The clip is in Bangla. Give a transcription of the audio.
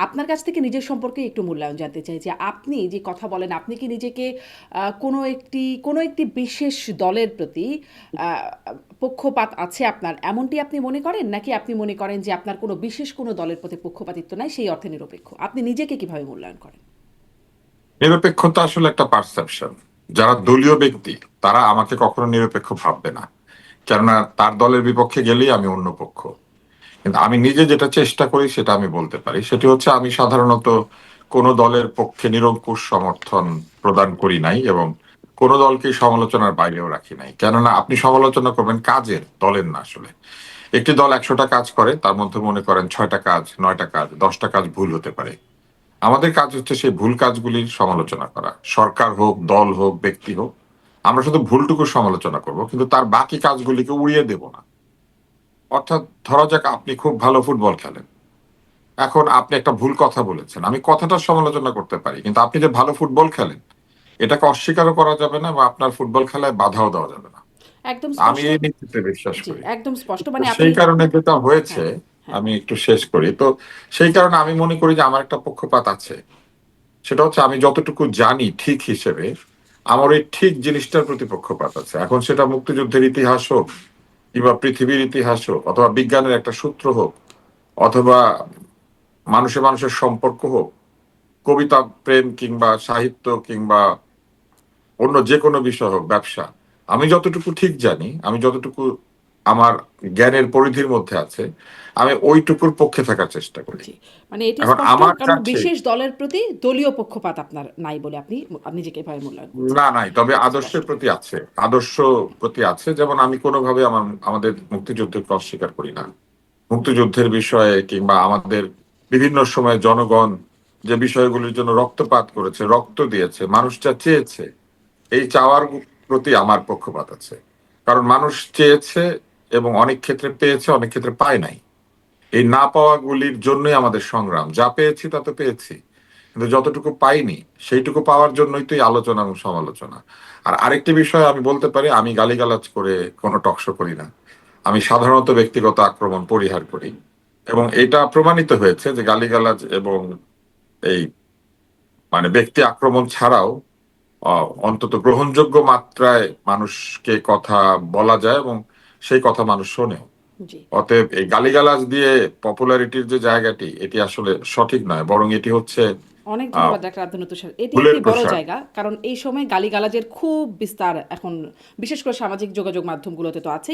আপনার কাছ থেকে নিজের সম্পর্কে একটু মূল্যায়ন জানতে চাই যে আপনি যে কথা বলেন, আপনি কি নিজেকে কোনো একটি বিশেষ দলের প্রতি আহ, পক্ষপাত আছে আপনার, এমনটি আপনি মনে করেন, নাকি আপনি মনে করেন যে আপনার কোনো বিশেষ কোনো দলের প্রতি পক্ষপাতিত্ব নাই, সেই অর্থে নিরপেক্ষ? আপনি নিজেকে কিভাবে মূল্যায়ন করেন? নিরপেক্ষতা আসলে একটা পারসেপশন। যারা দলীয় ব্যক্তি তারা আমাকে কখনো নিরপেক্ষ ভাববে না, কেননা তার দলের বিপক্ষে গেলেই আমি অন্য পক্ষ। কিন্তু আমি নিজে যেটা চেষ্টা করি সেটা আমি বলতে পারি, সেটি হচ্ছে আমি সাধারণত কোনো দলের পক্ষে নিরঙ্কুশ সমর্থন প্রদান করি নাই এবং কোনো দলকে সমালোচনার বাইরেও রাখি নাই। কেননা আপনি সমালোচনা করবেন কাজের, দলের না। আসলে একটি দল 100টা কাজ করে, তার মধ্যে মনে করেন 6টা কাজ, 9টা কাজ, 10টা কাজ ভুল হতে পারে। আমাদের কাজ হচ্ছে সেই ভুল কাজগুলির সমালোচনা করা, সরকার হোক, দল হোক, ব্যক্তি হোক। আমরা শুধু ভুলটুকু সমালোচনা করব, কিন্তু তার বাকি কাজগুলিকে উড়িয়ে দেব না। অর্থাৎ ধরা যাক আপনি খুব ভালো ফুটবল খেলেন, এখন আপনি একটা ভুল কথা বলেছেন, আমি কথাটার সমালোচনা করতে পারি, কিন্তু আপনি যে ভালো ফুটবল খেলেন এটাকে অস্বীকারও করা যাবে না বা আপনার ফুটবল খেলায় বাধাও দেওয়া যাবে না। একদম আমি স্পষ্ট। এই নীতিতে বিশ্বাস জি, করি। একদম স্পষ্ট, তো মানে আপনি। সেই কারণে যেটা হয়েছে, হ্যাঁ, হ্যাঁ। আমি একটু শেষ করি তো। সেই কারণে আমি মনে করি যে আমার একটা পক্ষপাত আছে। সেটা হচ্ছে আমি যতটুকু জানি ঠিক হিসেবে আমার এই ঠিক জিনিসটার প্রতি পক্ষপাত আছে। এখন সেটা মুক্তিযুদ্ধের ইতিহাস হোক, কিংবা পৃথিবীর ইতিহাস হোক, অথবা বিজ্ঞানের একটা সূত্র হোক, অথবা মানুষে মানুষের সম্পর্ক হোক, কবিতা, প্রেম, কিংবা সাহিত্য, কিংবা অন্য যে কোনো বিষয় হোক, ব্যবসা। আমি যতটুকু ঠিক জানি, আমি যতটুকু আমার জ্ঞানের পরিধির মধ্যে আছে, আমি ওইটুকুর পক্ষে থাকার চেষ্টা করি। জি, মানে এটি এখন স্পষ্ট, আমার কারণ কাছে বিশেষ দলের প্রতি দলীয় পক্ষপাত আপনার নাই বলে আপনি নিজেকে এভাবে মূল্যায়ন করছেন। না, নাই, তবে এটা স্পষ্ট। আদর্শের প্রতি আছে। আদর্শ প্রতি আছে, যেমন আমি কোনোভাবে আমাদের মুক্তিযুদ্ধকে অস্বীকার করি না। মুক্তিযুদ্ধের বিষয়ে কিংবা আমাদের বিভিন্ন সময় জনগণ যে বিষয়গুলির জন্য রক্তপাত করেছে, রক্ত দিয়েছে, মানুষ যা চেয়েছে, এই চাওয়ার প্রতি আমার পক্ষপাত আছে। কারণ মানুষ চেয়েছে এবং অনেক ক্ষেত্রে পেয়েছে, অনেক ক্ষেত্রে পায় নাই। এই না পাওয়াগুলির জন্যই আমাদের সংগ্রাম। যা পেয়েছি তা তো পেয়েছি, কিন্তু যতটুকু পাইনি সেইটুকু পাওয়ার জন্যই তো এই আলোচনা এবং সমালোচনা। আর আরেকটি বিষয় আমি বলতে পারি, আমি গালিগালাজ করে কোনো টকশো করি না। আমি সাধারণত ব্যক্তিগত আক্রমণ পরিহার করি, এবং এটা প্রমাণিত হয়েছে যে গালিগালাজ এবং এই ব্যক্তি আক্রমণ ছাড়াও অন্তত গ্রহণযোগ্য মাত্রায় মানুষকে কথা বলা যায় এবং সেই কথা মানুষ শোনেও। জি। অতএব এই গালিগালাজ দিয়ে পপুলারিটির যে জায়গাটি, এটি আসলে সঠিক নয়, বরং এটি হচ্ছে অনেক আহ ধন্যবাদ ডাক্তার আব্দুল তুষার। এটি ভুলের একটি বড় প্রসার। জায়গা, কারণ এই সময় গালিগালাজের খুব বিস্তার এখন, বিশেষ করে সামাজিক যোগাযোগ মাধ্যমগুলোতে তো আছেই।